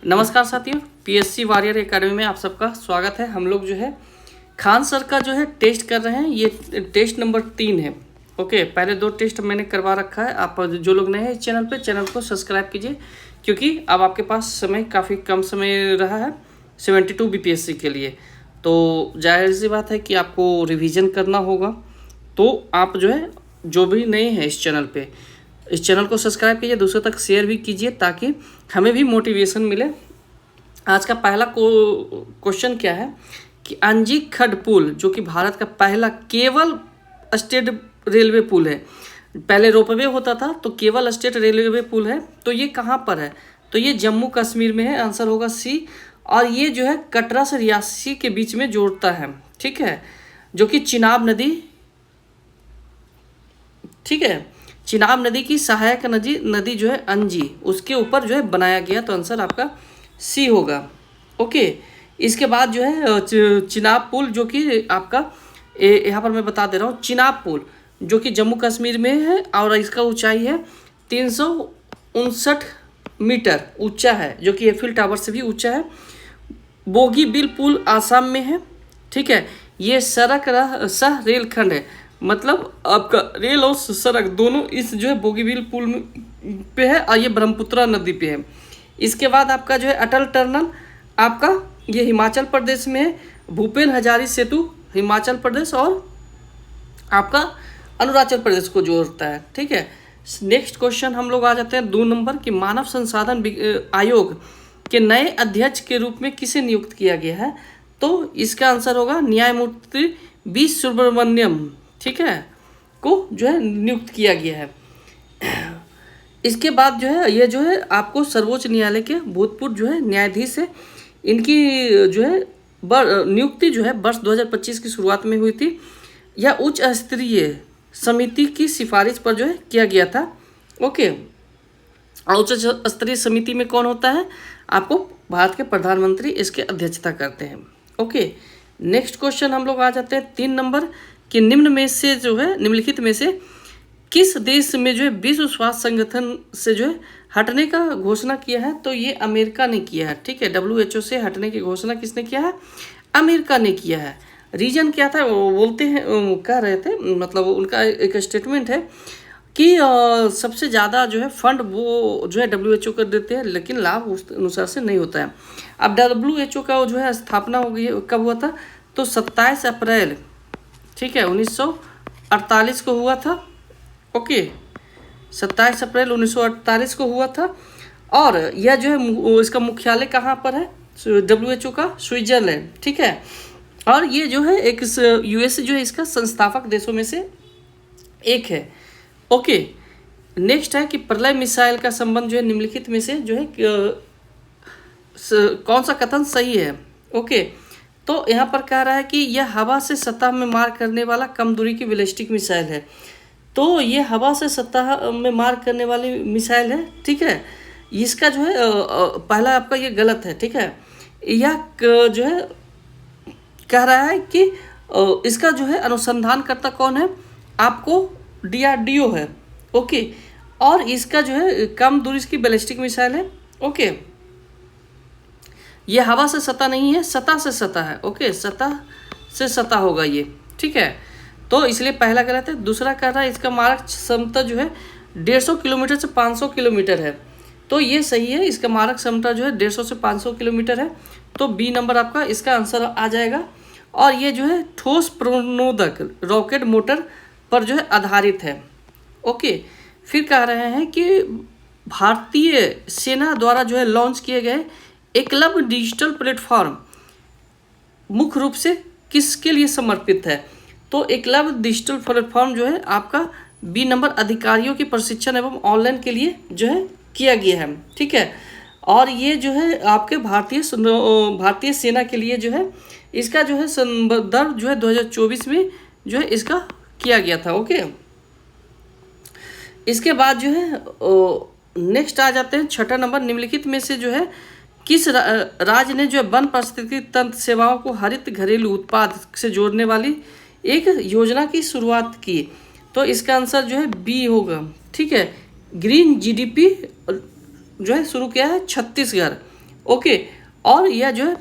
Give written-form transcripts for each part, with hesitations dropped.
नमस्कार साथियों, PSC warrior academy में आप सबका स्वागत है। हम लोग जो है खान सर का जो है टेस्ट कर रहे हैं। ये टेस्ट नंबर 3 है। ओके, पहले 2 टेस्ट मैंने करवा रखा है। आप जो लोग नए हैं इस चैनल पे, चैनल को सब्सक्राइब कीजिए, क्योंकि अब आपके पास समय काफ़ी कम समय रहा है 72 बीपीएससी के लिए। तो जाहिर सी बात है कि आपको रिवीजन करना होगा। तो आप जो है जो भी नए हैं इस चैनल पे, इस चैनल को सब्सक्राइब कीजिए, दूसरों तक शेयर भी कीजिए ताकि हमें भी मोटिवेशन मिले। आज का पहला क्वेश्चन क्या है कि अंजी खड पुल, जो कि भारत का पहला केवल स्टेट रेलवे पुल है। पहले रोपवे होता था, तो केवल स्टेट रेलवे पुल है। तो ये कहाँ पर है? तो ये जम्मू कश्मीर में है। आंसर होगा सी। और ये जो है कटरा से रियासी के बीच में जोड़ता है, ठीक है, जो कि चिनाब नदी, ठीक है, चिनाब नदी की सहायक नदी जो है अंजी, उसके ऊपर जो है बनाया गया। तो आंसर आपका सी होगा। ओके, इसके बाद जो है चिनाब पुल, जो कि आपका यहाँ पर मैं बता दे रहा हूँ, चिनाब पुल जो कि जम्मू कश्मीर में है और इसका ऊंचाई है 359 मीटर ऊंचा है, जो कि एफिल टावर से भी ऊंचा है। बोगीबील पुल आसाम में है, ठीक है। ये सड़क सह रेलखंड है, मतलब आपका रेल और सड़क दोनों इस जो है बोगीबील पुल पे है, और ये ब्रह्मपुत्रा नदी पे है। इसके बाद आपका जो है अटल टनल, आपका ये हिमाचल प्रदेश में है। भूपेन हजारी सेतु हिमाचल प्रदेश और आपका अरुणाचल प्रदेश को जोड़ता है, ठीक है। नेक्स्ट क्वेश्चन हम लोग आ जाते हैं 2 नंबर की, मानव संसाधन आयोग के नए अध्यक्ष के रूप में किसे नियुक्त किया गया है? तो इसका आंसर होगा न्यायमूर्ति बी सुब्रमण्यम, ठीक है, को जो है नियुक्त किया गया है। इसके बाद जो है ये जो है आपको सर्वोच्च न्यायालय के भूतपूर्व जो है न्यायाधीश है, इनकी जो है नियुक्ति जो है वर्ष 2025 की शुरुआत में हुई थी। यह उच्च स्तरीय समिति की सिफारिश पर जो है किया गया था। ओके, उच्च स्तरीय समिति में कौन होता है? आपको भारत के प्रधानमंत्री इसके अध्यक्षता करते हैं। ओके, नेक्स्ट क्वेश्चन हम लोग आ जाते हैं 3 नंबर कि निम्नलिखित में से किस देश में जो है विश्व स्वास्थ्य संगठन से जो है हटने का घोषणा किया है? तो ये अमेरिका ने किया है, ठीक है। WHO से हटने की घोषणा किसने किया है? अमेरिका ने किया है। रीजन क्या था? वो बोलते हैं, कह रहे थे, मतलब उनका एक स्टेटमेंट है कि सबसे ज़्यादा जो है फंड वो जो है WHO कर देते हैं, लेकिन लाभ उस अनुसार से नहीं होता है। अब WHO का जो है स्थापना हो गई, कब हुआ था? तो 27 अप्रैल, ठीक है, 1948 को हुआ था। ओके, 27 अप्रैल 1948 को हुआ था। और यह जो है इसका मुख्यालय कहाँ पर है? WHO का स्विट्जरलैंड, ठीक है। और ये जो है एक यूएस जो है इसका संस्थापक देशों में से एक है। ओके, नेक्स्ट है कि प्रलय मिसाइल का संबंध जो है निम्नलिखित में से जो है कौन सा कथन सही है? ओके, तो यहाँ पर कह रहा है कि यह हवा से सतह में मार करने वाला कम दूरी की बैलिस्टिक मिसाइल है। तो ये हवा से सतह में मार करने वाली मिसाइल है, ठीक है। इसका जो है पहला आपका ये गलत है, ठीक है। यह जो है कह रहा है कि इसका जो है अनुसंधानकर्ता कौन है? आपको DRDO है। ओके, और इसका जो है कम दूरी की बैलिस्टिक मिसाइल है। ओके, ये हवा से सतह नहीं है, सतह से सतह है। ओके, सतह से सतह होगा ये, ठीक है। तो इसलिए पहला गलत है। दूसरा कह रहा है इसका मारक क्षमता जो है 150 किलोमीटर से 500 किलोमीटर है। तो ये सही है, इसका मारक क्षमता जो है 150 से 500 किलोमीटर है। तो बी नंबर आपका इसका आंसर आ जाएगा। और ये जो है ठोस प्रणोदक रॉकेट मोटर पर जो है आधारित है। ओके, फिर कह रहे हैं कि भारतीय सेना द्वारा जो है लॉन्च किए गए एकलव्य डिजिटल प्लेटफॉर्म मुख्य रूप से किसके लिए समर्पित है? तो एकलव्य डिजिटल प्लेटफॉर्म जो है आपका बी नंबर अधिकारियों के प्रशिक्षण एवं ऑनलाइन के लिए जो है किया गया है, ठीक है। और ये जो है आपके भारतीय सेना के लिए जो है इसका जो है संदर्भ जो है 2024 में जो है इसका किया गया था। ओके, इसके बाद जो है नेक्स्ट आ जाते हैं 6ठा नंबर, निम्नलिखित में से जो है किस राज्य ने जो है वन पारिस्थितिकी तंत्र सेवाओं को हरित घरेलू उत्पाद से जोड़ने वाली एक योजना की शुरुआत की? तो इसका आंसर जो है बी होगा, ठीक है। ग्रीन GDP जो है शुरू किया है छत्तीसगढ़। ओके, और यह जो है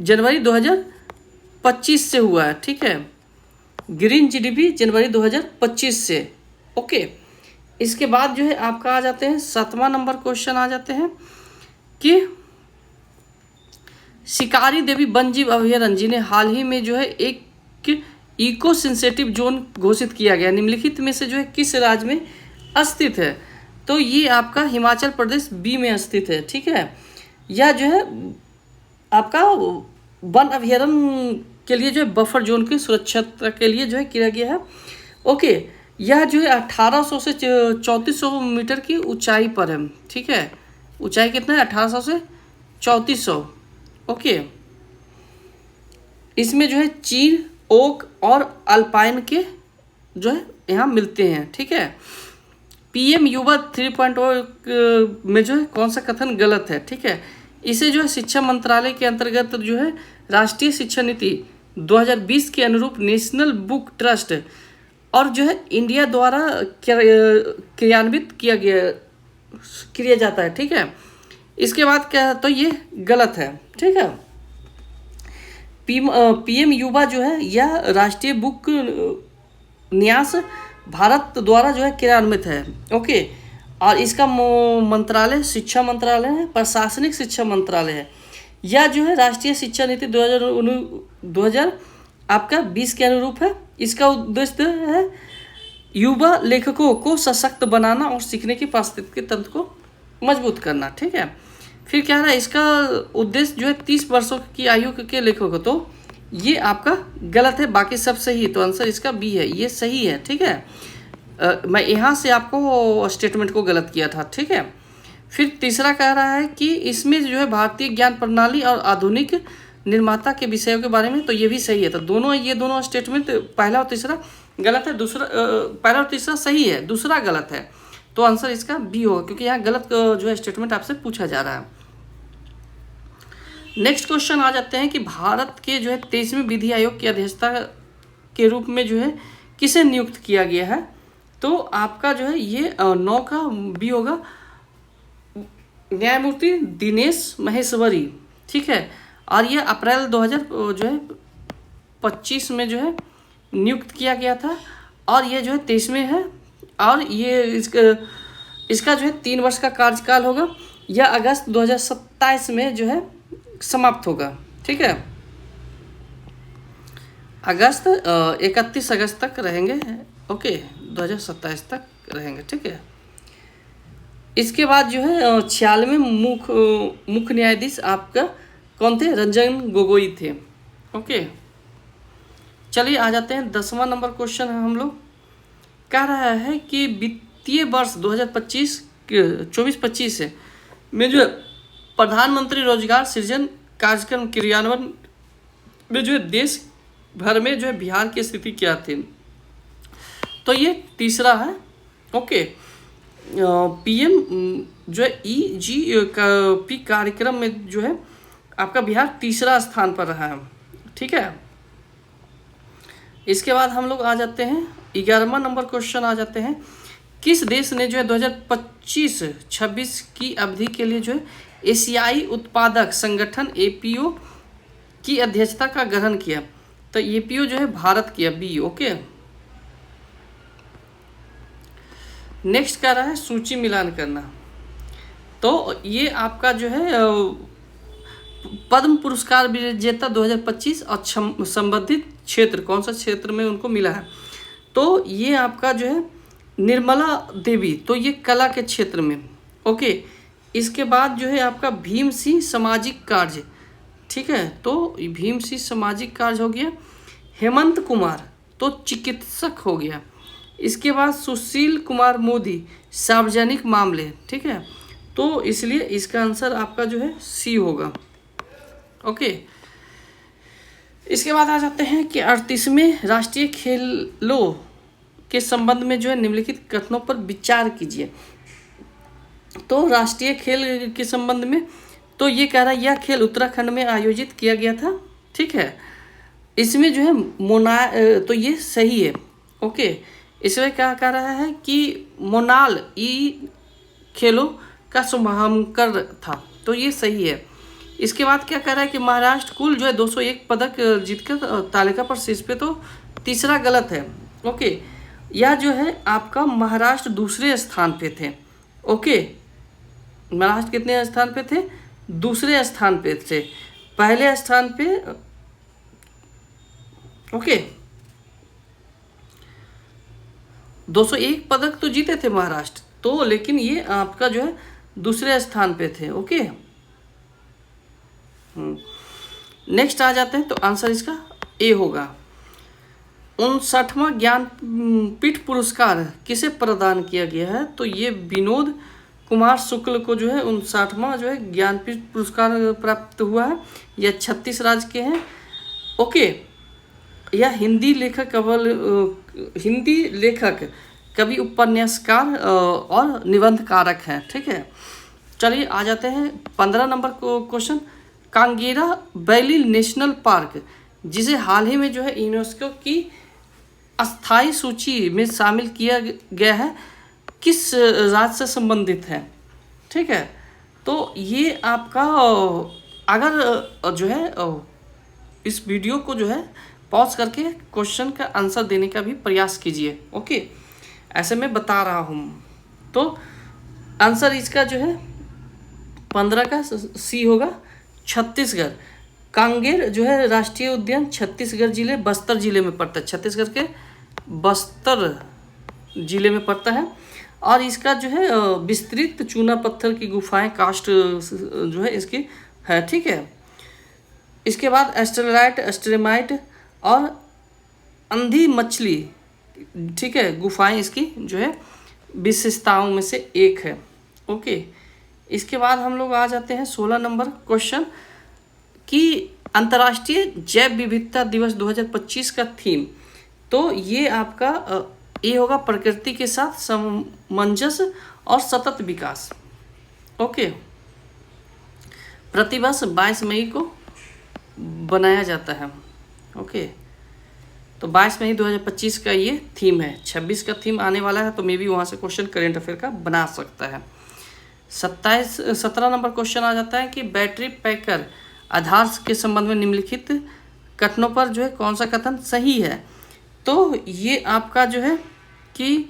जनवरी 2025 से हुआ है, ठीक है, ग्रीन जीडीपी जनवरी 2025 से। ओके, इसके बाद जो है आपका आ जाते हैं 7वां नंबर क्वेश्चन आ जाते हैं कि शिकारी देवी वन्यजीव अभयारण्य ने हाल ही में जो है एक इको सेंसिटिव जोन घोषित किया गया, निम्नलिखित में से जो है किस राज्य में स्थित है? तो ये आपका हिमाचल प्रदेश बी में स्थित है, ठीक है। यह जो है आपका वन अभयारण्य के लिए जो है बफर जोन की सुरक्षा के लिए जो है किया गया है। ओके, यह जो है 1800 से 3400 मीटर की ऊंचाई पर है, ठीक है। ऊंचाई कितना है? 1800 से 3400। ओके, इसमें जो है चीन, ओक और अल्पाइन के जो है यहाँ मिलते हैं, ठीक है। पीएम युवा 3.0 में जो है कौन सा कथन गलत है? ठीक है, इसे जो है शिक्षा मंत्रालय के अंतर्गत जो है राष्ट्रीय शिक्षा नीति 2020 के अनुरूप नेशनल बुक ट्रस्ट और जो है इंडिया द्वारा क्रियान्वित किया जाता है, ठीक है। इसके बाद क्या है? तो ये गलत है, ठीक है। पीएम युवा जो है यह राष्ट्रीय बुक न्यास भारत द्वारा जो है क्रियान्वित है। ओके, और इसका मंत्रालय शिक्षा मंत्रालय है, प्रशासनिक शिक्षा मंत्रालय है। यह जो है राष्ट्रीय शिक्षा नीति 2000 आपका 20 के अनुरूप है। इसका उद्देश्य है युवा लेखकों को सशक्त बनाना और सीखने की पारिस्थितिकी तंत्र को मजबूत करना, ठीक है। फिर क्या है? इसका उद्देश्य जो है 30 वर्षों की आयु के लेखकों, तो ये आपका गलत है, बाकी सब सही है। तो आंसर इसका बी है, ये सही है, ठीक है। मैं यहाँ से आपको स्टेटमेंट को गलत किया था, ठीक है। फिर तीसरा कह रहा है कि इसमें जो है भारतीय ज्ञान प्रणाली और आधुनिक निर्माता के विषयों के बारे में, तो ये भी सही है। तो ये दोनों स्टेटमेंट पहला और तीसरा गलत है, पहला और तीसरा सही है, दूसरा गलत है। तो आंसर इसका बी होगा, क्योंकि यहाँ गलत जो है स्टेटमेंट आपसे पूछा जा रहा है। नेक्स्ट क्वेश्चन आ जाते हैं कि भारत के जो है 23वें विधि आयोग की अध्यक्षता के रूप में जो है किसे नियुक्त किया गया है? तो आपका जो है ये 9 का बी होगा, न्यायमूर्ति दिनेश महेश्वरी, ठीक है। और ये अप्रैल 2025 में जो है नियुक्त किया गया था, और ये जो है 23वें है, और ये इसका जो है 3 वर्ष का कार्यकाल होगा। यह अगस्त 2027 में जो है समाप्त होगा, ठीक है। 31 अगस्त तक रहेंगे, ओके, 2027 तक रहेंगे, ठीक है। इसके बाद जो है 46वें मुख्य न्यायाधीश आपका कौन थे? रंजन गोगोई थे, ओके। चलिए आ जाते हैं 10वां नंबर क्वेश्चन है हम लोग। कह रहा है कि वित्तीय वर्ष 2024-25 में जो है प्रधानमंत्री रोजगार सृजन कार्यक्रम क्रियान्वयन में जो है देश भर में जो है बिहार की स्थिति क्या थी? तो ये तीसरा है, ओके। पीएम जो है EGP कार्यक्रम में जो है आपका बिहार तीसरा स्थान पर रहा है, ठीक है। इसके बाद हम लोग आ जाते हैं 11वां नंबर क्वेश्चन आ जाते हैं। किस देश ने जो है 2025-26 की अवधि के लिए जो है एशियाई उत्पादक संगठन APO की अध्यक्षता का ग्रहण किया? तो APO जो है भारत की, बी, ओके। नेक्स्ट कह रहा है सूची मिलान करना। तो ये आपका जो है पद्म पुरस्कार विजेता 2025 और संबंधित क्षेत्र, कौन सा क्षेत्र में उनको मिला है? तो ये आपका जो है निर्मला देवी, तो ये कला के क्षेत्र में, ओके। इसके बाद जो है आपका भीम सिंह सामाजिक कार्य, ठीक है, तो भीम सिंह सामाजिक कार्य हो गया। हेमंत कुमार तो चिकित्सक हो गया। इसके बाद सुशील कुमार मोदी सार्वजनिक मामले, ठीक है। तो इसलिए इसका आंसर आपका जो है सी होगा, ओके। इसके बाद आ जाते हैं कि 38वें राष्ट्रीय खेलों के संबंध में जो है निम्नलिखित कथनों पर विचार कीजिए। तो राष्ट्रीय खेल के संबंध में तो ये कह रहा है यह खेल उत्तराखंड में आयोजित किया गया था, ठीक है। इसमें जो है तो ये सही है, ओके। इसमें क्या कह रहा है कि मोनाल खेलों का शुभारंभ था, तो ये सही है। इसके बाद क्या कह रहा है कि महाराष्ट्र कुल जो है 201 पदक जीतकर तालिका पर शीर्ष पे, तो तीसरा गलत है। ओके, यह जो है आपका महाराष्ट्र दूसरे स्थान पे थे। ओके, महाराष्ट्र कितने स्थान पे थे? दूसरे स्थान पे थे, पहले स्थान पे। ओके, 201 पदक तो जीते थे महाराष्ट्र तो, लेकिन ये आपका जो है दूसरे स्थान पे थे। ओके, नेक्स्ट आ जाते हैं, तो आंसर इसका ए होगा। 59वां ज्ञानपीठ पुरस्कार किसे प्रदान किया गया है? तो ये विनोद कुमार शुक्ल को जो है 59वां जो है ज्ञानपीठ पुरस्कार प्राप्त हुआ है। यह 36 राज्य के हैं। ओके, यह हिंदी लेखक, कवि, उपन्यासकार और निबंधकारक हैं। ठीक है, चलिए आ जाते हैं 15 नंबर को क्वेश्चन। कांगेरा वैली नेशनल पार्क, जिसे हाल ही में जो है यूनेस्को की अस्थायी सूची में शामिल किया गया है, किस राज्य से संबंधित है? ठीक है, तो ये आपका अगर जो है इस वीडियो को जो है पॉज करके क्वेश्चन का आंसर देने का भी प्रयास कीजिए। ओके, ऐसे मैं बता रहा हूँ। तो आंसर इसका जो है 15 का सी होगा, छत्तीसगढ़। कांगेर जो है राष्ट्रीय उद्यान छत्तीसगढ़ जिले, बस्तर जिले में पड़ता है। छत्तीसगढ़ के बस्तर जिले में पड़ता है। और इसका जो है विस्तृत चूना पत्थर की गुफाएं, कास्ट जो है इसकी है। ठीक है, इसके बाद एस्ट्रेलाइट, एस्ट्रेमाइट और अंधी मछली, ठीक है, गुफाएं इसकी जो है विशेषताओं में से एक है। ओके, इसके बाद हम लोग आ जाते हैं 16 नंबर क्वेश्चन कि अंतर्राष्ट्रीय जैव विविधता दिवस 2025 का थीम। तो ये आपका ये होगा प्रकृति के साथ सामंजस्य और सतत विकास। ओके, प्रतिवर्ष 22 मई को बनाया जाता है। ओके, तो 22 मई 2025 का ये थीम है। 26 का थीम आने वाला है, तो मे बी वहाँ से क्वेश्चन करेंट अफेयर का बना सकता है। 17 नंबर क्वेश्चन आ जाता है कि बैटरी पैकर आधार के संबंध में निम्नलिखित कथनों पर जो है कौन सा कथन सही है? तो ये आपका जो है कि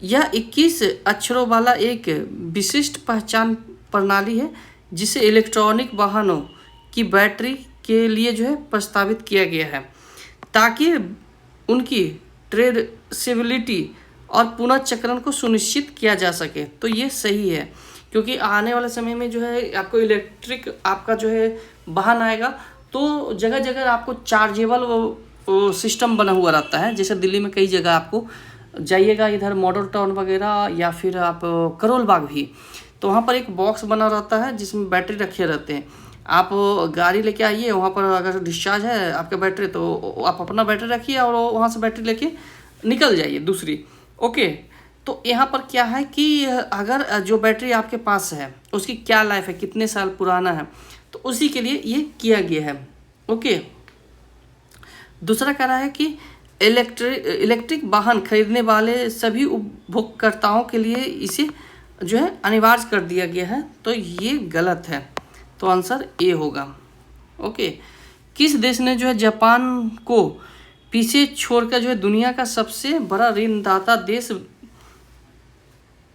यह 21 अक्षरों वाला एक विशिष्ट पहचान प्रणाली है, जिसे इलेक्ट्रॉनिक वाहनों की बैटरी के लिए जो है प्रस्तावित किया गया है, ताकि उनकी ट्रेसेबिलिटी और पुनर्चक्रण को सुनिश्चित किया जा सके। तो ये सही है, क्योंकि आने वाले समय में जो है आपको इलेक्ट्रिक आपका जो है वाहन आएगा, तो जगह जगह आपको चार्जेबल सिस्टम बना हुआ रहता है। जैसे दिल्ली में कई जगह आपको जाइएगा, इधर मॉडल टाउन वगैरह या फिर आप करोल बाग भी, तो वहाँ पर एक बॉक्स बना रहता है जिसमें बैटरी रखे रहते हैं। आप गाड़ी लेके आइए, वहाँ पर अगर डिस्चार्ज है आपका बैटरी, तो आप अपना बैटरी रखिए और वहाँ से बैटरी लेके निकल जाइए दूसरी। ओके, तो यहाँ पर क्या है कि अगर जो बैटरी आपके पास है उसकी क्या लाइफ है, कितने साल पुराना है, तो उसी के लिए ये किया गया है। ओके, दूसरा कह रहा है कि इलेक्ट्रिक वाहन खरीदने वाले सभी उपभोक्ताओं के लिए इसे जो है अनिवार्य कर दिया गया है, तो ये गलत है। तो आंसर ए होगा। ओके, किस देश ने जो है जापान को पीछे छोड़कर जो है दुनिया का सबसे बड़ा ऋणदाता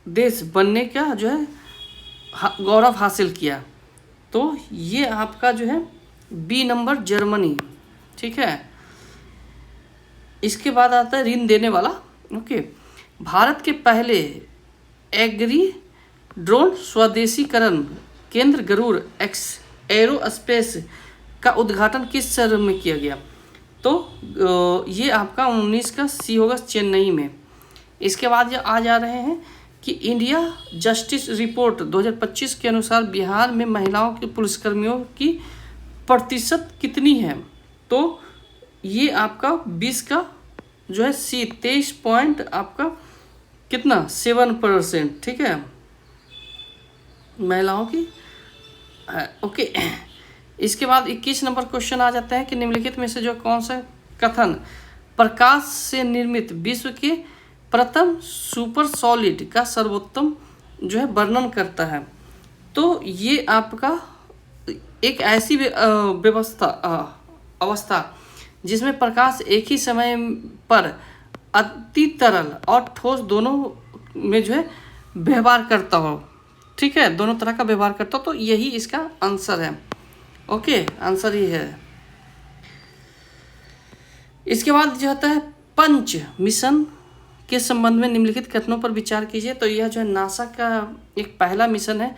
देश बनने का जो है गौरव हासिल किया? तो ये आपका जो है बी नंबर, जर्मनी। ठीक है, इसके बाद आता है ऋण देने वाला। ओके, भारत के पहले एग्री ड्रोन स्वदेशीकरण केंद्र गरुड़ एरोस्पेस का उद्घाटन किस शहर में किया गया? तो ये आपका 19 का सी होगा, चेन्नई में। इसके बाद आ जा रहे हैं कि इंडिया जस्टिस रिपोर्ट 2025 के अनुसार बिहार में महिलाओं के पुलिसकर्मियों की प्रतिशत कितनी है? तो ये आपका 20 का जो है सी, 23 पॉइंट आपका कितना 7%। ठीक है, महिलाओं की। ओके, इसके बाद 21 नंबर क्वेश्चन आ जाता है कि निम्नलिखित में से जो कौन सा कथन प्रकाश से निर्मित विश्व के प्रथम सुपर सॉलिड का सर्वोत्तम जो है वर्णन करता है? तो ये आपका एक ऐसी अवस्था जिसमें प्रकाश एक ही समय पर अति तरल और ठोस दोनों में जो है व्यवहार करता हो, ठीक है, दोनों तरह का व्यवहार करता हो, तो यही इसका आंसर है। ओके, आंसर ही है। इसके बाद जो होता है पंच मिशन के संबंध में निम्नलिखित कथनों पर विचार कीजिए। तो यह जो है नासा का एक पहला मिशन है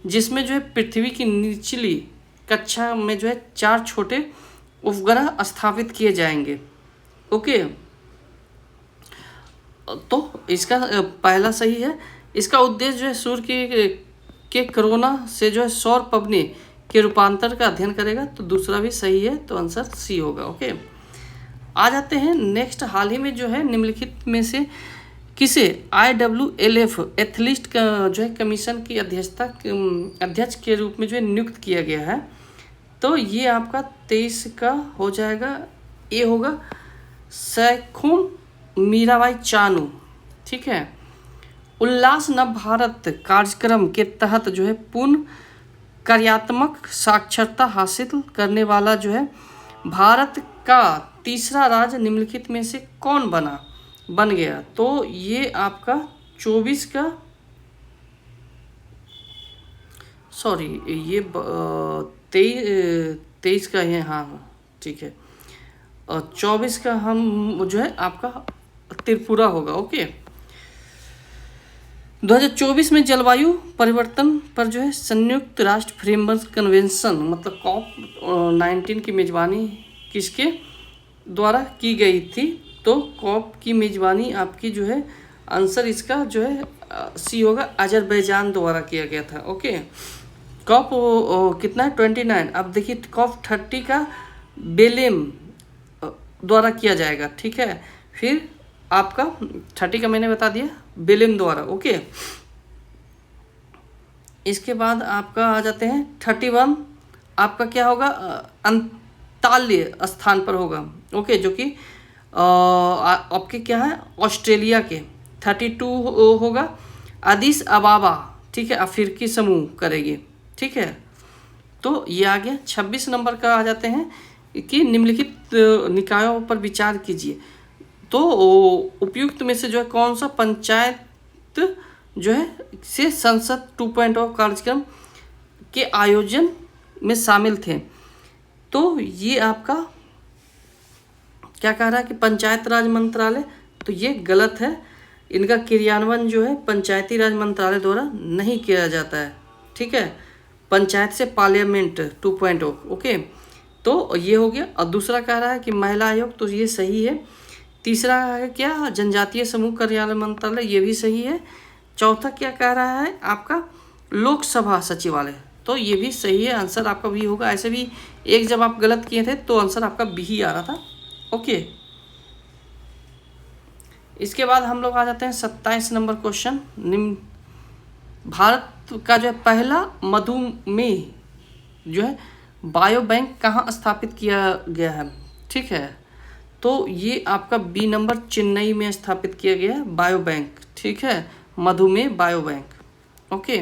जिसमें जो है पृथ्वी की निचली कक्षा में जो है 4 छोटे उपग्रह स्थापित किए जाएंगे। ओके, तो इसका पहला सही है। इसका उद्देश्य जो है सूर्य के कोरोना से जो है सौर पवनी के रूपांतर का अध्ययन करेगा। तो दूसरा भी सही है, तो आंसर सी होगा। ओके, आ जाते हैं नेक्स्ट। हाल ही में जो है निम्नलिखित में से किसे IWLF एथलीट का जो है कमीशन की अध्यक्ष के रूप में जो है नियुक्त किया गया है। तो ये आपका 23 का हो जाएगा, ये होगा सैखोम मीराबाई चानू, ठीक है। उल्लास नव भारत कार्यक्रम के तहत जो है पूर्ण कार्यात्मक साक्षरता हासिल करने वाला जो है भारत का तीसरा राज्य निम्नलिखित में से कौन बन गया। तो ये आपका 24 का, सॉरी ये 23 का है, हाँ ठीक है, और 24 का हम जो है आपका त्रिपुरा होगा। ओके, 2024 में जलवायु परिवर्तन पर जो है संयुक्त राष्ट्र फ्रेमवर्क कन्वेंशन मतलब COP19 की मेजबानी किसके द्वारा की गई थी। तो COP की मेजबानी आपकी जो है आंसर इसका जो है सी होगा, अजरबैजान द्वारा किया गया था। ओके, COP कितना है 29। अब देखिए COP 30 का बेलेम द्वारा किया जाएगा, ठीक है। फिर आपका 30 का मैंने बता दिया बेलेम द्वारा। ओके, इसके बाद आपका आ जाते हैं 31, आपका क्या होगा अंताल्य स्थान पर होगा। ओके, जो कि आपके क्या है ऑस्ट्रेलिया के। 32 होगा अदिस अबाबा, ठीक है, अफ्रीकी समूह करेगी, ठीक है। तो ये आ गया। 26 नंबर का आ जाते हैं कि निम्नलिखित निकायों पर विचार कीजिए। तो उपयुक्त में से जो है कौन सा पंचायत जो है से संसद 2.0 कार्यक्रम के आयोजन में शामिल थे। तो ये आपका क्या कह रहा है कि पंचायत राज मंत्रालय, तो ये गलत है। इनका क्रियान्वयन जो है पंचायती राज मंत्रालय द्वारा नहीं किया जाता है, ठीक है। पंचायत से पार्लियामेंट 2.0। ओके, तो ये हो गया। और दूसरा कह रहा है कि महिला आयोग, तो ये सही है। तीसरा है क्या जनजातीय समूह कार्यालय मंत्रालय, ये भी सही है। चौथा क्या कह रहा है आपका लोकसभा सचिवालय, तो ये भी सही है, आंसर आपका भी होगा। ऐसे भी एक जब आप गलत किए थे तो आंसर आपका बी ही आ रहा था। ओके, इसके बाद हम लोग आ जाते हैं 27 नंबर क्वेश्चन। भारत का जो है पहला मधुमेह जो है बायो बैंक कहाँ स्थापित किया गया है, ठीक है। तो ये आपका बी नंबर चेन्नई में स्थापित किया गया है बायो बैंक, ठीक है, मधुमेह बायो बैंक। ओके,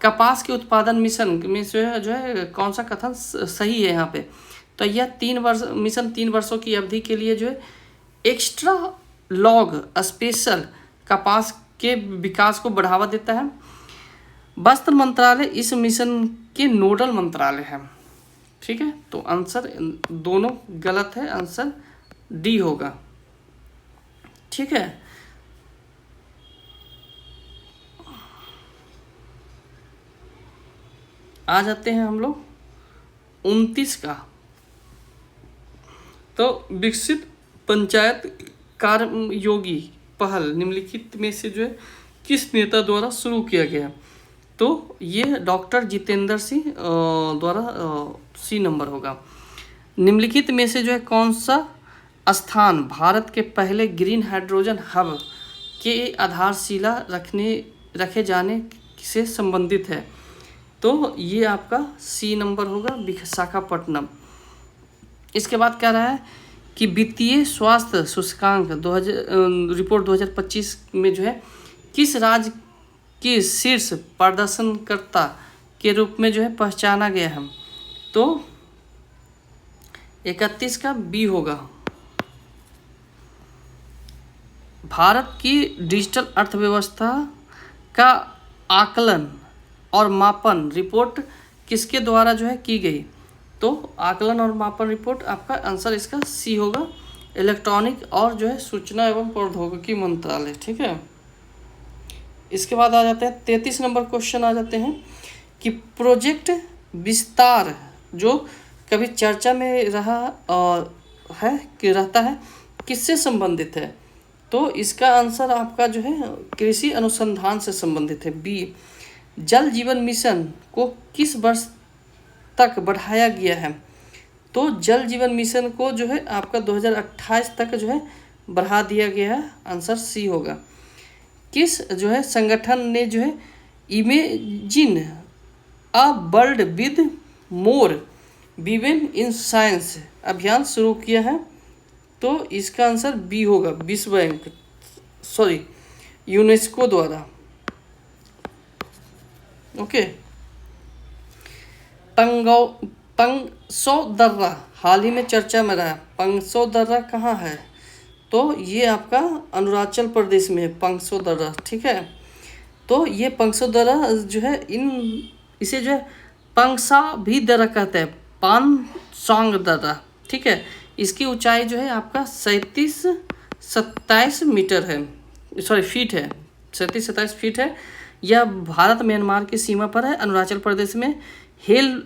कपास के उत्पादन मिशन में जो है कौन सा कथन सही है यहाँ पे। तो यह 3 वर्षों की अवधि के लिए जो है एक्स्ट्रा लॉग स्पेशल कपास के विकास को बढ़ावा देता है। वस्त्र मंत्रालय इस मिशन के नोडल मंत्रालय है, ठीक है। तो आंसर दोनों गलत है, आंसर डी होगा, ठीक है। आ जाते हैं हम लोग 29 का। तो विकसित पंचायत कर्मयोगी पहल निम्नलिखित में से जो है किस नेता द्वारा शुरू किया गया। तो ये डॉक्टर जितेंद्र सिंह द्वारा सी नंबर होगा। निम्नलिखित में से जो है कौन सा स्थान भारत के पहले ग्रीन हाइड्रोजन हब के आधारशिला रखे जाने से संबंधित है। तो ये आपका सी नंबर होगा विशाखापट्टनम। इसके बाद क्या रहा है कि वित्तीय स्वास्थ्य सूचकांक रिपोर्ट 2025 में जो है किस राज्य के शीर्ष प्रदर्शनकर्ता के रूप में जो है पहचाना गया है। तो 31 का बी होगा। भारत की डिजिटल अर्थव्यवस्था का आकलन और मापन रिपोर्ट किसके द्वारा जो है की गई? तो आकलन और मापन रिपोर्ट, आपका आंसर इसका सी होगा, इलेक्ट्रॉनिक और जो है सूचना एवं प्रौद्योगिकी मंत्रालय। ठीक है, इसके बाद आ जाते हैं 33 नंबर क्वेश्चन आ जाते हैं कि प्रोजेक्ट विस्तार जो कभी चर्चा में रहा है कि रहता है, किससे संबंधित है? तो इसका आंसर आपका जो है कृषि अनुसंधान से संबंधित है, बी। जल जीवन मिशन को किस वर्ष तक बढ़ाया गया है? तो जल जीवन मिशन को जो है आपका 2028 तक जो है बढ़ा दिया गया है, आंसर सी होगा। किस जो है संगठन ने जो है imagine a world with more women in science अभियान शुरू किया है? तो इसका आंसर बी होगा, विश्व बैंक, सॉरी यूनेस्को द्वारा। ओके, पंगसौ दर्रा हाल ही में चर्चा में रहा। पंगसौ दर्रा कहाँ है? तो ये आपका अरुणाचल प्रदेश में है पंगसौ दर्रा। ठीक है, तो ये पंगसौ दर्रा जो है इसे जो है पंगसा भी दर्रा कहते हैं, पानसोंग दर्रा। ठीक है, इसकी ऊंचाई जो है आपका 37-27 मीटर है, सॉरी फीट है, 37-27 फीट है। यह भारत म्यांमार की सीमा पर है, अरुणाचल प्रदेश में हेल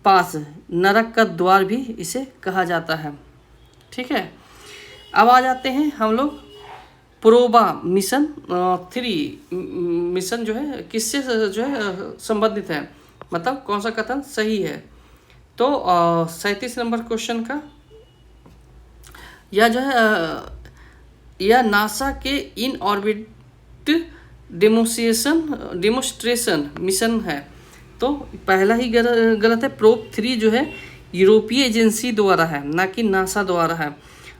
पास, नरक का द्वार भी इसे कहा जाता है। ठीक है, अब आ जाते हैं हम लोग प्रोबा मिशन 3 मिशन जो है किससे जो है संबंधित है, मतलब कौन सा कथन सही है? तो 37 नंबर क्वेश्चन का यह जो है यह नासा के इन ऑर्बिट डेमोस्ट्रेशन मिशन है। तो पहला ही गलत है, प्रोब 3 जो है यूरोपीय एजेंसी द्वारा है, ना कि नासा द्वारा है।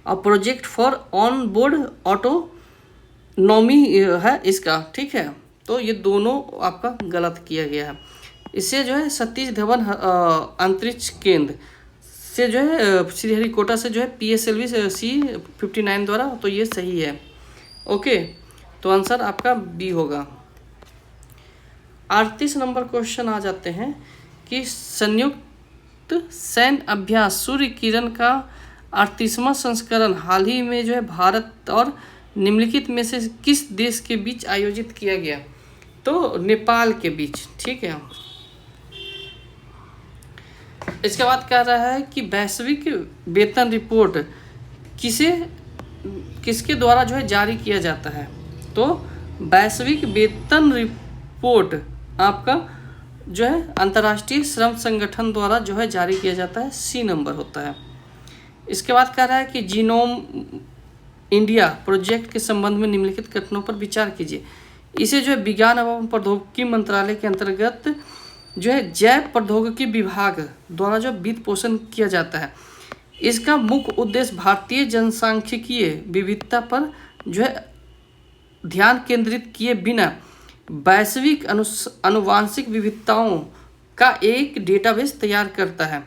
और project for on board autonomy है इसका। ठीक है, तो ये दोनों आपका गलत किया गया है। इससे जो है सतीश धवन अंतरिक्ष केंद्र से जो है श्रीहरिकोटा से जो है PSLV C-59 द्वारा, तो ये सही है। ओके, तो आंसर आपका बी होगा। 38 नंबर क्वेश्चन आ जाते हैं कि संयुक्त सैन्य अभ्यास सूर्य किरण का 38वां संस्करण हाल ही में जो है भारत और निम्नलिखित में से किस देश के बीच आयोजित किया गया? तो नेपाल के बीच। ठीक है, इसके बाद कह रहा है कि वैश्विक वेतन रिपोर्ट किसके द्वारा जो है जारी किया जाता है? तो वैश्विक वेतन रिपोर्ट आपका जो है अंतर्राष्ट्रीय श्रम संगठन द्वारा जो है जारी किया जाता है, सी नंबर होता है। इसके बाद कह रहा है कि जीनोम इंडिया प्रोजेक्ट के संबंध में निम्नलिखित कथनों पर विचार कीजिए। इसे जो है विज्ञान एवं प्रौद्योगिकी मंत्रालय के अंतर्गत जो है जैव प्रौद्योगिकी विभाग द्वारा जो वित्त पोषण किया जाता है। इसका मुख्य उद्देश्य भारतीय जनसांख्यिकीय विविधता पर जो है ध्यान केंद्रित किए बिना वैश्विक आनुवांशिक विविधताओं का एक डेटाबेस तैयार करता है।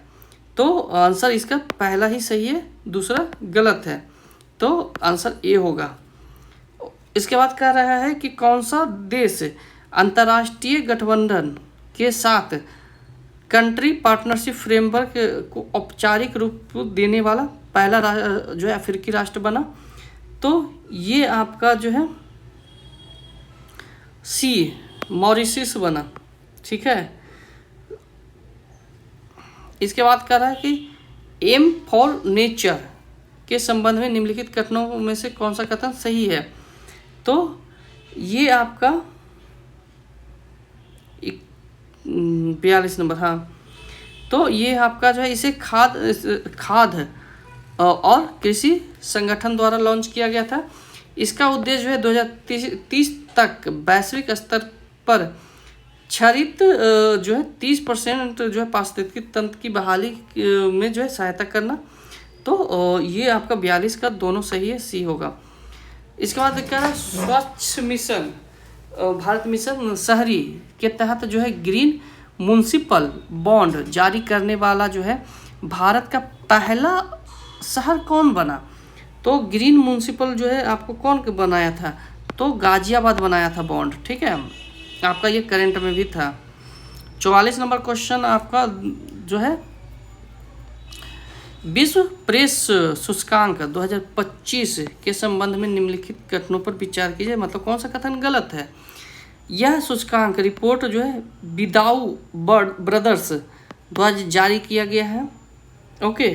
तो आंसर इसका पहला ही सही है, दूसरा गलत है, तो आंसर ए होगा। इसके बाद कह रहा है कि कौन सा देश अंतर्राष्ट्रीय गठबंधन के साथ कंट्री पार्टनरशिप फ्रेमवर्क को औपचारिक रूप देने वाला पहला जो है अफ्रीकी राष्ट्र बना? तो ये आपका जो है सी मॉरिशस बना। ठीक है, इसके बाद कह रहा है कि एम फॉर नेचर के संबंध में निम्नलिखित कथनों में से कौन सा कथन सही है? तो ये आपका 42 नंबर, हाँ, तो ये आपका जो है इसे खाद्य और कृषि संगठन द्वारा लॉन्च किया गया था। इसका उद्देश्य जो है 2030 तक वैश्विक स्तर पर क्षरित जो है 30% जो है पारिस्थितिकी तंत्र की बहाली में जो है सहायता करना। तो ये आपका 42 का दोनों सही है, सी होगा। इसके बाद कह रहा है स्वच्छ मिशन भारत मिशन शहरी के तहत जो है ग्रीन म्युनिसिपल बॉन्ड जारी करने वाला जो है भारत का पहला शहर कौन बना? तो ग्रीन म्युनिसिपल जो है आपको कौन बनाया था? तो गाजियाबाद बनाया था बॉन्ड। ठीक है, आपका ये करंट में भी था। 44 नंबर क्वेश्चन आपका जो है विश्व प्रेस सूचकांक 2025 के संबंध में निम्नलिखित कथनों पर विचार कीजिए। मतलब कौन सा कथन गलत है? यह सूचकांक रिपोर्ट जो है बिदाऊ ब्रदर्स द्वारा जारी किया गया है। ओके,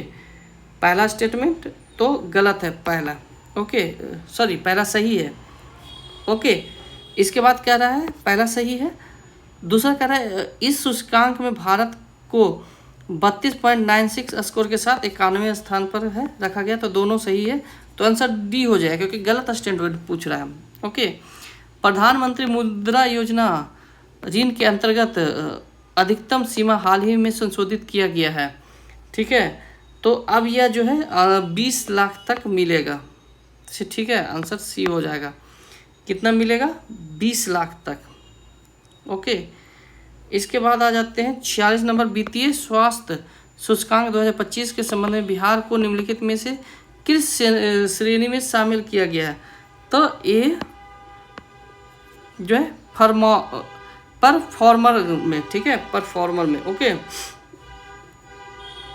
पहला स्टेटमेंट तो गलत है, पहला पहला सही है। ओके, इसके बाद कह रहा है पहला सही है। दूसरा कह रहा है इस सूचकांक में भारत को 32.96 स्कोर के साथ 91वें स्थान पर है रखा गया, तो दोनों सही है। तो आंसर डी हो जाएगा क्योंकि गलत स्टेटमेंट पूछ रहा है। ओके, प्रधानमंत्री मुद्रा योजना ऋण के अंतर्गत अधिकतम सीमा हाल ही में संशोधित किया गया है। ठीक है, तो अब यह जो है 20 लाख तक मिलेगा। ठीक है, आंसर सी हो जाएगा। कितना मिलेगा? 20 लाख तक। ओके, इसके बाद आ जाते हैं 46 नंबर वित्तीय स्वास्थ्य सूचकांक 2025 के संबंध में बिहार को निम्नलिखित में से किस श्रेणी में शामिल किया गया है? तो ए जो है परफॉर्मर में। ठीक है, परफॉर्मर में। ओके,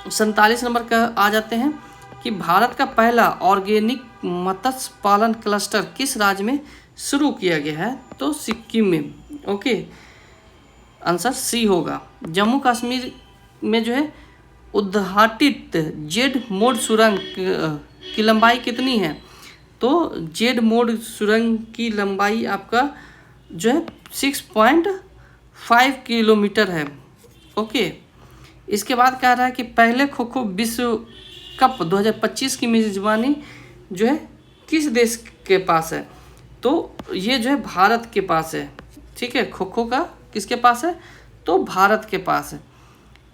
47 नंबर का आ जाते हैं कि भारत का पहला ऑर्गेनिक मत्स्य पालन क्लस्टर किस राज्य में शुरू किया गया है? तो सिक्किम में। ओके, आंसर सी होगा। जम्मू कश्मीर में जो है उद्घाटित जेड मोड सुरंग की लंबाई कितनी है? तो जेड मोड सुरंग की लंबाई आपका जो है 6.5 किलोमीटर है। ओके, इसके बाद कह रहा है कि पहले खो खो विश्व कप 2025 की मेजबानी जो है किस देश के पास है? तो ये जो है भारत के पास है। ठीक है, खो खो का किसके पास है? तो भारत के पास है।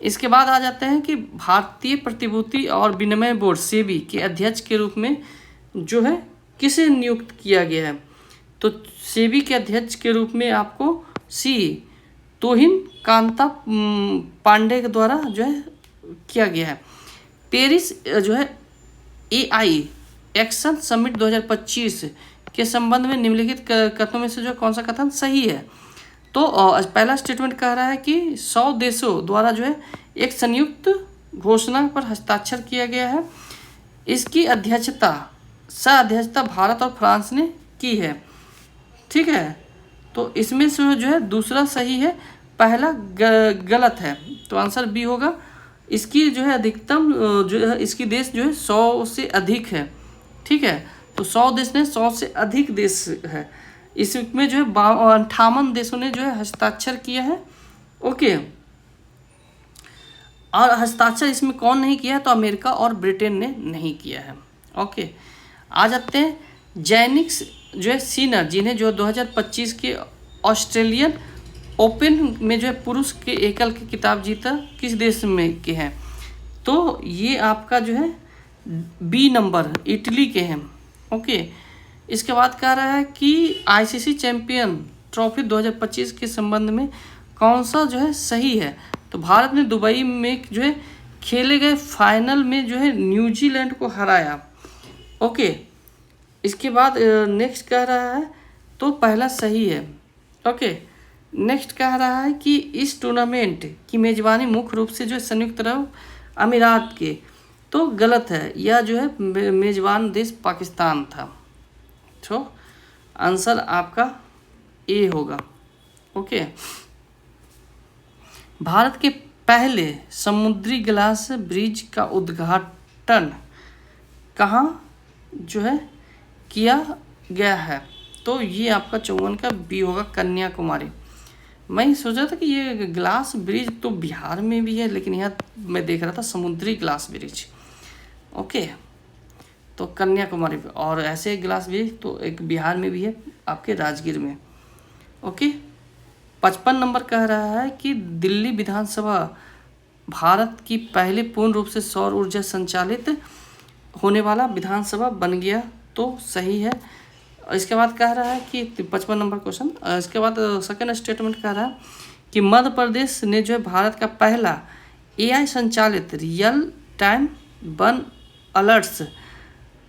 इसके बाद आ जाते हैं कि भारतीय प्रतिभूति और विनिमय बोर्ड सेबी के अध्यक्ष के रूप में जो है किसे नियुक्त किया गया है? तो सेबी के अध्यक्ष के रूप में आपको सी तोहिन कांता पांडे के द्वारा जो है किया गया है। पेरिस जो है AI एक्शन समिट 2025 के संबंध में निम्नलिखित कथनों में से जो कौन सा कथन सही है? तो पहला स्टेटमेंट कह रहा है कि 100 देशों द्वारा जो है एक संयुक्त घोषणा पर हस्ताक्षर किया गया है। इसकी सह अध्यक्षता भारत और फ्रांस ने की है। ठीक है, तो इसमें से जो है दूसरा सही है, पहला गलत है। तो आंसर बी होगा। इसकी जो है अधिकतम जो है इसकी देश जो है 100 से अधिक है। ठीक है, तो 100 देश ने 100 से अधिक देश है। इसमें जो है 58 देशों ने जो है हस्ताक्षर किया है। ओके, और हस्ताक्षर इसमें कौन नहीं किया है? तो अमेरिका और ब्रिटेन ने नहीं किया है। ओके, आ जाते हैं जैनिक्स जो है सीनर, जिन्हें जो 2025 के ऑस्ट्रेलियन ओपन में जो है पुरुष के एकल की खिताब जीता, किस देश में के हैं? तो ये आपका जो है बी नंबर इटली के हैं। ओके, इसके बाद कह रहा है कि ICC चैंपियन ट्रॉफी 2025 के संबंध में कौन सा जो है सही है? तो भारत ने दुबई में जो है खेले गए फाइनल में जो है न्यूजीलैंड को हराया। ओके, इसके बाद नेक्स्ट कह रहा है तो पहला सही है। ओके, नेक्स्ट कह रहा है कि इस टूर्नामेंट की मेजबानी मुख्य रूप से जो है संयुक्त अरब अमीरात के, तो गलत है। यह जो है मेजबान देश पाकिस्तान था। तो आंसर आपका ए होगा। ओके, भारत के पहले समुद्री ग्लास ब्रिज का उद्घाटन कहाँ जो है किया गया है? तो ये आपका 54 का बी होगा, कन्याकुमारी। मैं सोचा था कि ये ग्लास ब्रिज तो बिहार में भी है, लेकिन यहाँ मैं देख रहा था समुद्री ग्लास ब्रिज। ओके, तो कन्याकुमारी पे, और ऐसे ग्लास ब्रिज तो एक बिहार में भी है आपके राजगीर में। ओके, 55 नंबर कह रहा है कि दिल्ली विधानसभा भारत की पहले पूर्ण रूप से सौर ऊर्जा संचालित होने वाला विधानसभा बन गया, तो सही है। इसके बाद कह रहा है कि 55 नंबर क्वेश्चन, इसके बाद सेकेंड स्टेटमेंट कह रहा है कि मध्य प्रदेश ने जो है भारत का पहला एआई संचालित रियल टाइम वन अलर्ट्स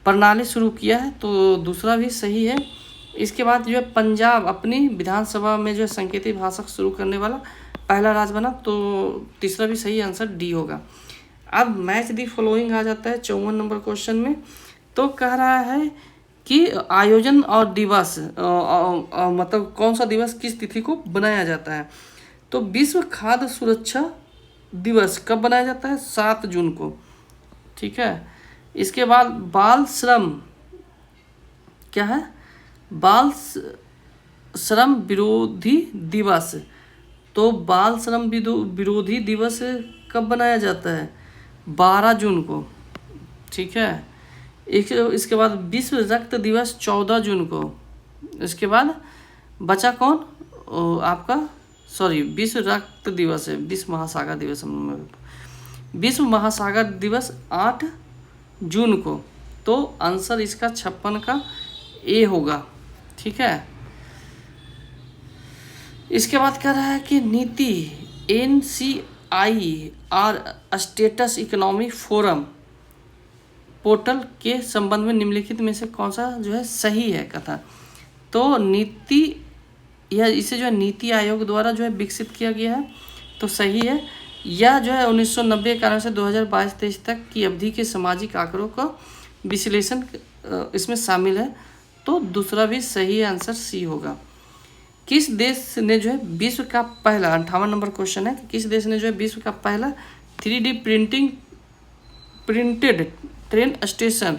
प्रणाली शुरू किया है, तो दूसरा भी सही है। इसके बाद जो है पंजाब अपनी विधानसभा में जो है संकेती भाषा शुरू करने वाला पहला राज्य बना, तो तीसरा भी सही आंसर डी होगा। अब मैच दी फॉलोइंग आ जाता है 54 नंबर क्वेश्चन में। तो कह रहा है कि आयोजन और दिवस मतलब कौन सा दिवस किस तिथि को बनाया जाता है। तो विश्व खाद्य सुरक्षा दिवस कब बनाया जाता है? 7 जून को, ठीक है। इसके बाद बाल श्रम क्या है? बाल श्रम विरोधी दिवस। तो बाल श्रम विरोधी दिवस कब बनाया जाता है? 12 जून को, ठीक है। इसके बाद विश्व रक्त दिवस 14 जून को। इसके बाद बचा कौन? आपका विश्व रक्त दिवस है, विश्व महासागर दिवस विश्व महासागर दिवस 8 जून को। तो आंसर इसका 56 का ए होगा, ठीक है। इसके बाद कह रहा है कि नीति NCIR status economic forum portal के संबंध में निम्नलिखित में से कौन सा जो है सही है कथा। तो नीति इसे जो है नीति आयोग द्वारा जो है विकसित किया गया है, तो सही है। यह जो है 1990 के कारण से 2022-23 तक की अवधि के सामाजिक आंकड़ों का विश्लेषण इसमें शामिल है, तो दूसरा भी सही आंसर सी होगा। किस देश ने जो है विश्व का पहला 58 नंबर क्वेश्चन है कि किस देश ने जो है विश्व का पहला 3D प्रिंटेड ट्रेन स्टेशन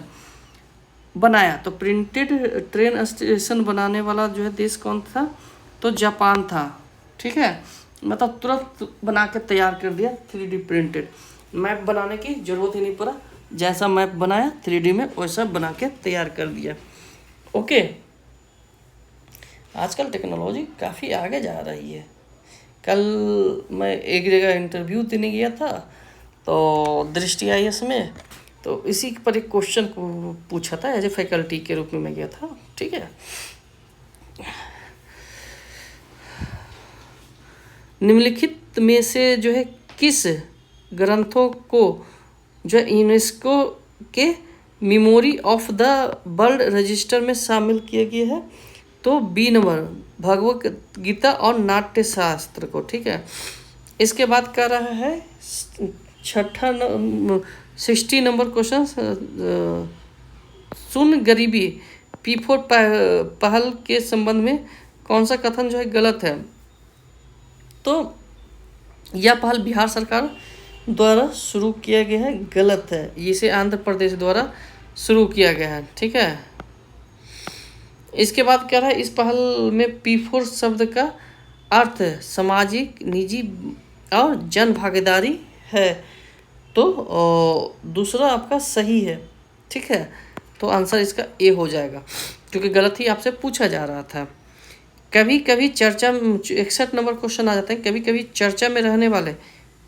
बनाया। तो प्रिंटेड ट्रेन स्टेशन बनाने वाला जो है देश कौन था? तो जापान था, ठीक है। मतलब तुरंत बना के तैयार कर दिया 3D प्रिंटेड। मैप बनाने की ज़रूरत ही नहीं पड़ा, जैसा मैप बनाया 3D में वैसा बना के तैयार कर दिया। ओके, आजकल टेक्नोलॉजी काफ़ी आगे जा रही है। कल मैं एक जगह इंटरव्यू देने गया था, तो दृष्टि IAS में, तो इसी पर एक क्वेश्चन को पूछा था, एज ए फैकल्टी के रूप में मैं गया था, ठीक है। निम्नलिखित में से जो है किस ग्रंथों को जो है यूनेस्को के memory of the world register में शामिल किया गया है? तो बी नंबर भगवत गीता और नाट्य शास्त्र को, ठीक है। इसके बाद कर रहा है 60 नंबर क्वेश्चन, सुन गरीबी P4 पहल के संबंध में कौन सा कथन जो है गलत है? तो यह पहल बिहार सरकार द्वारा शुरू किया गया है, गलत है। इसे आंध्र प्रदेश द्वारा शुरू किया गया है, ठीक है। इसके बाद क्या है, इस पहल में P4 शब्द का अर्थ सामाजिक, निजी और जन भागीदारी है, तो दूसरा आपका सही है, ठीक है। तो आंसर इसका ए हो जाएगा, क्योंकि गलत ही आपसे पूछा जा रहा था। कभी कभी चर्चा में 61 नंबर क्वेश्चन आ जाता है, कभी कभी चर्चा में रहने वाले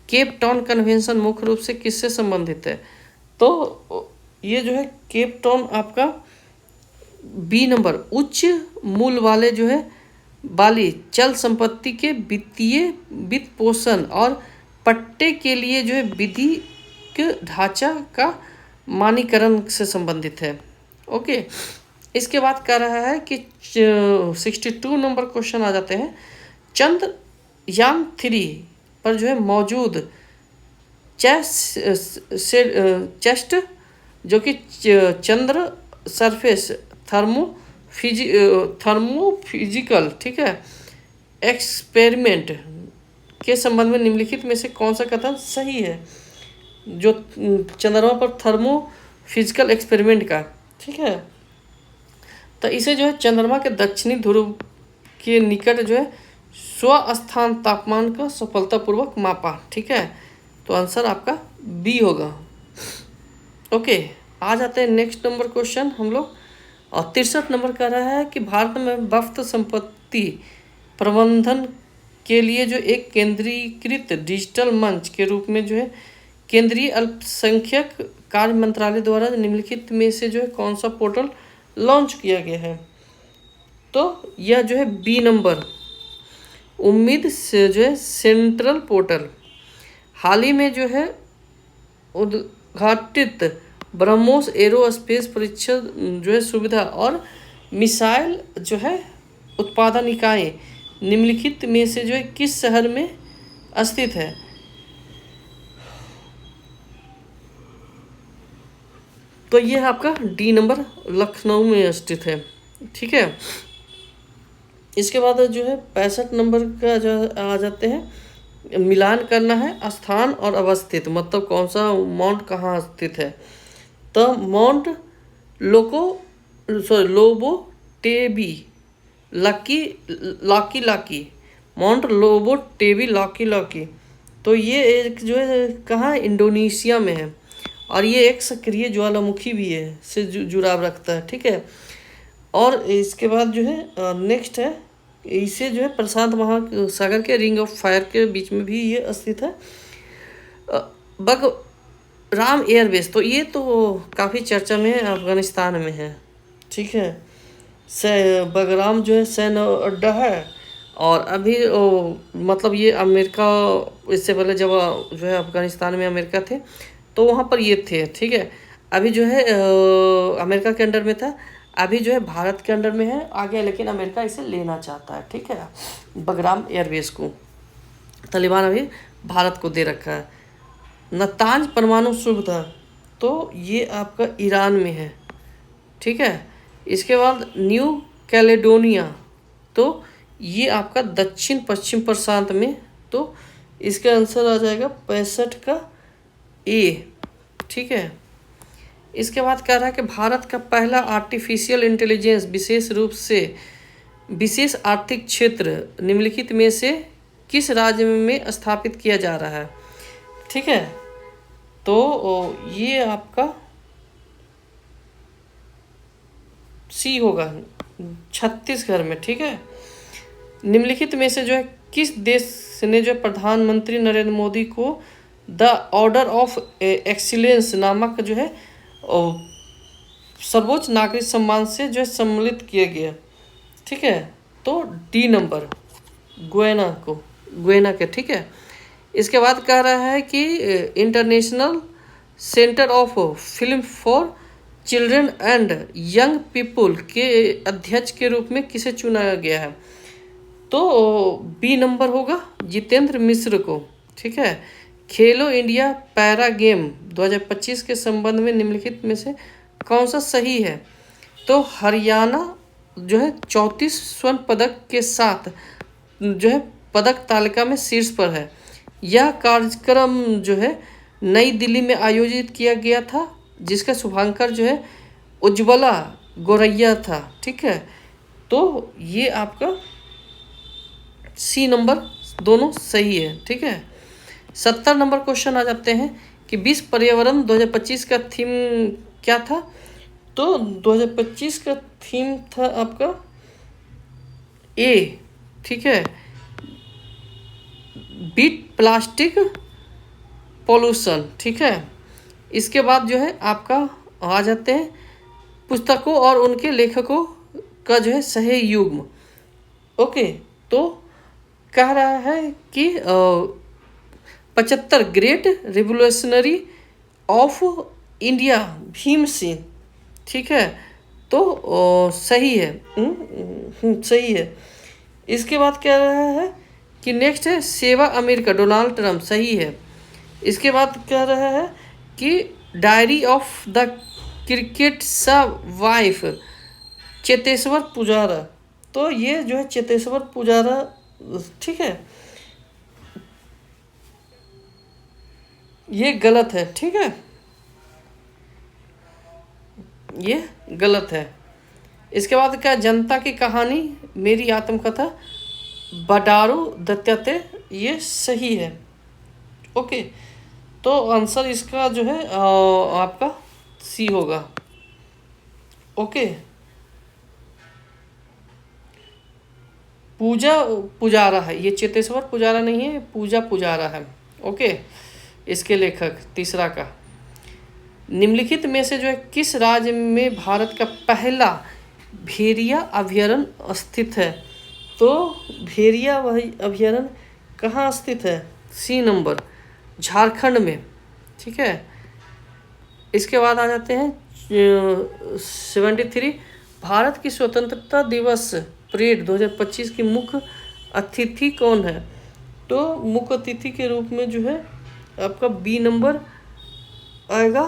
केप टाउन कन्वेंशन मुख्य रूप से किससे संबंधित है? तो ये जो है केप टाउन आपका बी नंबर उच्च मूल्य वाले जो है वाली चल संपत्ति के वित्त पोषण और पट्टे के लिए जो है विधिक ढांचा का मानीकरण से संबंधित है। ओके, इसके बाद कह रहा है कि 62 नंबर क्वेश्चन आ जाते हैं। चंद्रयान 3 पर जो है मौजूद चेस्ट जो कि चंद्र सरफेस थर्मोफिजिकल, ठीक है, एक्सपेरिमेंट के संबंध में निम्नलिखित में से कौन सा कथन सही है? जो चंद्रमा पर थर्मोफिजिकल एक्सपेरिमेंट का, ठीक है, तो इसे जो है चंद्रमा के दक्षिणी ध्रुव के निकट जो है स्वस्थान तापमान का सफलतापूर्वक मापा, ठीक है। तो आंसर आपका बी होगा। ओके, आ जाते हैं नेक्स्ट नंबर क्वेश्चन हम लोग, और 63 नंबर कह रहा है कि भारत में वक्फ संपत्ति प्रबंधन के लिए जो एक केंद्रीकृत डिजिटल मंच के रूप में जो है केंद्रीय अल्पसंख्यक कार्य मंत्रालय द्वारा निम्नलिखित में से जो है कौन सा पोर्टल लॉन्च किया गया है? तो यह जो है बी नंबर उम्मीद से जो है सेंट्रल पोर्टल, हाल ही में जो है उद्घाटित ब्रह्मोस एरोस्पेस परीक्षण जो है सुविधा और मिसाइल जो है उत्पादन इकाई निम्नलिखित में से जो है किस शहर में स्थित है? तो ये है आपका डी नंबर, लखनऊ में स्थित है। ठीक है, इसके बाद जो है 65 नंबर का जो आ जाते हैं, मिलान करना है स्थान और अवस्थित, मतलब कौन सा माउंट कहाँ स्थित है। तो Mount Lewotobi Laki, Mount Lewotobi Laki, तो ये एक जो है कहाँ, इंडोनेशिया में है, और ये एक सक्रिय ज्वालामुखी भी है, से जुड़ाव रखता है। ठीक है, और इसके बाद जो है नेक्स्ट है, इसे जो है प्रशांत महासागर के रिंग ऑफ फायर के बीच में भी ये स्थित है। बगराम एयरबेस, तो ये तो काफ़ी चर्चा में है, अफगानिस्तान में है। ठीक है, बगराम जो है सैन्य अड्डा है, और अभी मतलब ये अमेरिका, इससे पहले जब जो है अफगानिस्तान में अमेरिका थे तो वहाँ पर ये थे। ठीक है, अभी जो है अमेरिका के अंडर में था, अभी जो है भारत के अंडर में है आगे, लेकिन अमेरिका इसे लेना चाहता है। ठीक है, बगराम एयरबेस को तालिबान अभी भारत को दे रखा है। नतांज परमाणु सुविधा, तो ये आपका ईरान में है। ठीक है, इसके बाद न्यू कैलेडोनिया, तो ये आपका दक्षिण पश्चिम प्रशांत में, तो इसका आंसर आ जाएगा 65 का ए। ठीक है, इसके बाद कह रहा है कि भारत का पहला आर्टिफिशियल इंटेलिजेंस विशेष रूप से विशेष आर्थिक क्षेत्र निम्नलिखित में से किस राज्य में स्थापित किया जा रहा है? ठीक है, तो ये आपका सी होगा, छत्तीसगढ़ में। ठीक है, निम्नलिखित में से जो है किस देश ने जो प्रधानमंत्री नरेंद्र मोदी को द ऑर्डर ऑफ एक्सीलेंस नामक जो है सर्वोच्च नागरिक सम्मान से जो है सम्मिलित किया गया? ठीक है, तो डी नंबर, गुएना के। ठीक है, इसके बाद कह रहा है कि international centre of film for children and young people के अध्यक्ष के रूप में किसे चुना गया है? तो बी नंबर होगा, जितेंद्र मिश्र को। ठीक है, खेलो इंडिया पैरा गेम 2025 के संबंध में निम्नलिखित में से कौन सा सही है? तो हरियाणा जो है 34 स्वर्ण पदक के साथ जो है पदक तालिका में शीर्ष पर है। यह कार्यक्रम जो है नई दिल्ली में आयोजित किया गया था, जिसका शुभांकर जो है उज्ज्वला गोरैया था। ठीक है, तो ये आपका सी नंबर दोनों सही है। ठीक है, 70 नंबर क्वेश्चन आ जाते हैं कि विश्व पर्यावरण 2025 का थीम क्या था? तो 2025 का थीम था आपका ए। ठीक है, बीट प्लास्टिक पॉल्यूशन। ठीक है, इसके बाद जो है आपका आ जाते हैं पुस्तकों और उनके लेखकों का जो है सही युग्म। ओके, तो कह रहा है कि 75 great revolutionary of India Bhim Singh. ठीक है, तो सही है, सही है। इसके बाद कह रहा है कि नेक्स्ट है सेवा अमेरिका डोनाल्ड ट्रंप, सही है। इसके बाद कह रहा है कि डायरी ऑफ द क्रिकेट सा वाइफ चेतेश्वर पुजारा, तो ये जो है चेतेश्वर पुजारा, ठीक है, ये गलत है। ठीक है, ये गलत है। इसके बाद क्या, जनता की कहानी मेरी आत्मकथा बडारू दत्ताते, ये सही है। ओके, तो आंसर इसका जो है आपका सी होगा। ओके, पूजा पुजारा है, ये चेतेश्वर पुजारा नहीं है, पूजा पुजारा है। ओके, इसके लेखक तीसरा का, निम्नलिखित में से जो है किस राज्य में भारत का पहला भेड़िया अभयारण्य स्थित है? तो भेड़िया अभयारण्य कहाँ स्थित है? सी नंबर, झारखंड में। ठीक है, इसके बाद आ जाते हैं 73, भारत की स्वतंत्रता दिवस परेड 2025 की मुख्य अतिथि कौन है? तो मुख्य अतिथि के रूप में जो है आपका बी नंबर आएगा,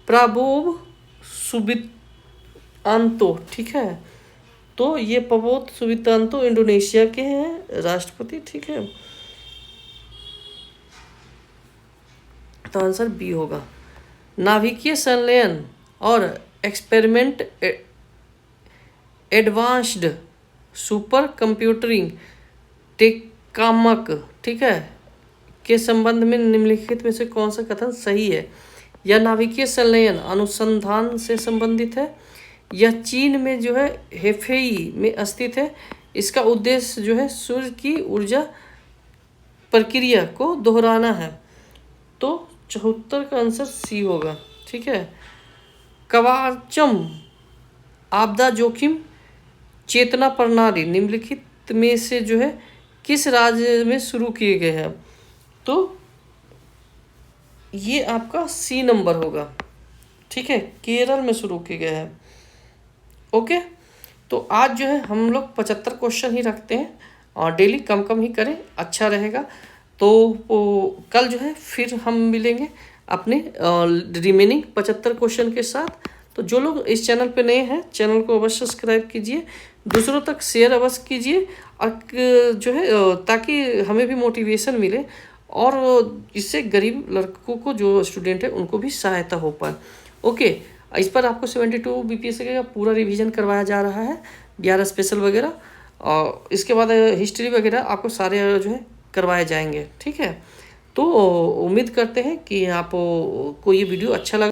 प्राबोव सुबिंतो। ठीक है, तो ये प्रबोध सुबिंतो इंडोनेशिया के हैं राष्ट्रपति। ठीक है, तो आंसर बी होगा। नाभिकीय संलयन और एक्सपेरिमेंट एडवांस्ड सुपर कंप्यूटरिंग टेकामक, ठीक है, के संबंध में निम्नलिखित में से कौन सा कथन सही है? यह नाभिकीय संलयन अनुसंधान से संबंधित है। यह चीन में जो है हेफेई में स्थित है। इसका उद्देश्य जो है सूर्य की ऊर्जा प्रक्रिया को दोहराना है। तो 74 का आंसर सी होगा। ठीक है, कवाचम आपदा जोखिम चेतना प्रणाली निम्नलिखित में से जो है किस राज्य में शुरू किए गए हैं? तो ये आपका सी नंबर होगा। ठीक है, केरल में शुरू किए गए हैं। ओके, तो आज जो है हम लोग 75 क्वेश्चन ही रखते हैं और डेली कम कम ही करें, अच्छा रहेगा। तो कल जो है फिर हम मिलेंगे अपने रिमेनिंग 75 क्वेश्चन के साथ। तो जो लोग इस चैनल पे नए हैं, चैनल को अवश्य सब्सक्राइब कीजिए, दूसरों तक शेयर अवश्य कीजिए, और जो है ताकि हमें भी मोटिवेशन मिले और इससे गरीब लड़कों को, जो स्टूडेंट है, उनको भी सहायता हो पाए। ओके, इस पर आपको 72 बीपीएससी का पूरा रिवीजन करवाया जा रहा है, 11 स्पेशल वगैरह, और इसके बाद हिस्ट्री वगैरह आपको सारे जो है करवाए जाएंगे। ठीक है, तो उम्मीद करते हैं कि आपको ये वीडियो अच्छा लगा।